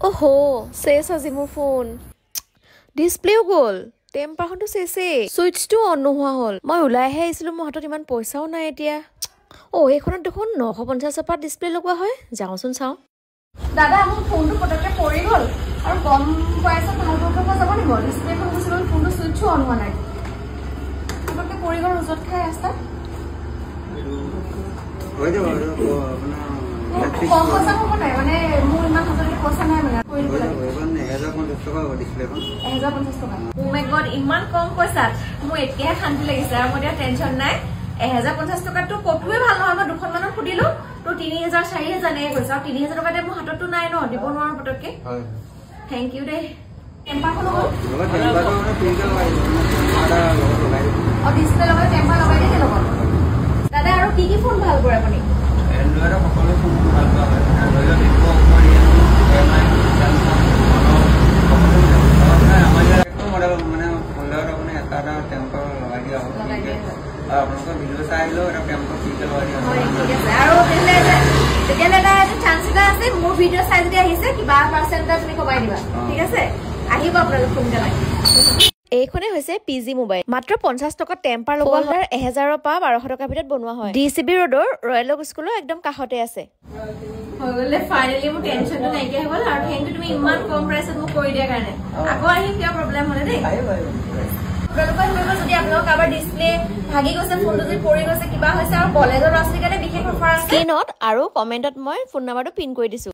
ओहो शेष আজি মোৰ ফোন ডিসপ্লেও গল টেম্পাৰখনটো শেষে সুইচটো অন নোহোৱা হ'ল মই ওলাইহে আহিছিলো মোৰ হাতত ইমান পইচাও নাই এতিয়া এইখনত দেখোন 950 পৰা ডিসপ্লে লগোৱা হয় যাওঁচোন চাওঁ দাদা মোৰ ফোনটো পটককে পৰি গল আৰু কম পইচা ভাল কৰিব যাব নিব ডিসপ্লেখন গুছিল ফোনটো সুইচও অন হোৱা নাই পটককে পৰি গল ৰজত খাই আছে হৈ যাব কম পইচা হ'ব নাই মানে মোৰ ইমান হাতত পইচা নাই মানে কৰি দিব লাগে 1050 টকা হ'ব ডিসপ্লেখন 1050 টকা ও মাই গড ইমান কম পইচা মোৰ এতিয়াহে শান্তি লাগিছে আৰু মোৰ টেনচন নাই 1050 টকাটো কটোৱে ভাল নহয় মই দুখন মানত ফুদিলো তো 3000 4000 নে কৈছা 3000 টকাতে মোৰ হাততটো নাই ন দিব নোৱাৰো পটককে হয় থ্যাংক ইউ দে টেম্পাৰখন হ'ল টেম্পাৰটো মানে ফিল্টাৰ লগাই আৰু ডিসপ্লে লগাই টেম্পাৰ লগাই দিলে লগত দাদা আৰু কি ফোন ভাল কৰে আপুনি এন্ড্ৰইডৰ সকলো ফোন ভাল পায় এন্ড্ৰইডৰ দেখো অকমানি এমআই স্যামসাং আমাৰ ইয়াৰ মডেল মানে হোল্ডাৰ আপুনি এটা টেম্পাৰ লগাই দিয়া হ'ব আপোনালোকৰ ভিডিঅ' চাইলো এটা টেম্পাৰ ফিল্টাৰ লগাই দিয়া হয় ঠিক আছে আৰু তেতিয়ালে এটা চান্স এটা আছে মোৰ ভিডিঅ' চাই যদি আহিছে কিবা পাৰ্চেন্ট আপুনি কমাই দিবা ঠিক আছে আহিব আপোনালোক সোনকালে এইখনে হৈছে পিজি মোবাইল মাত্ৰ 50 টকা টেম্পাৰ লগোৱা হয় 1000 পৰা 1200 টকা ভিতৰত বনোৱা হয় ডিসিবি ৰোডৰ ৰয়েল স্কুলৰ একদম কাষতে আছে হলে ফাইনালি মোৰ টেনচনটো নাইকিয়া হ'ল আৰু থ্যাংক ইউ তুমি ইমান কম প্ৰাইচত মোক কৰি দিয়া কাৰণে আকৌ আহিম কিবা প্ৰবলেম হলে দেই যদি আপোনালোক কাৰোবাৰ ডিসপ্লে ভাগি গৈছে ফোনটো যদি পৰি গৈছে কিবা হৈছে আৰু কলেজৰ ৰাস্তাৰ কাৰণে বিশেষ অফাৰ আছে স্ক্ৰীনত আৰু কমেন্টত মই ফোন নম্বৰটো পিন কৰি দিছো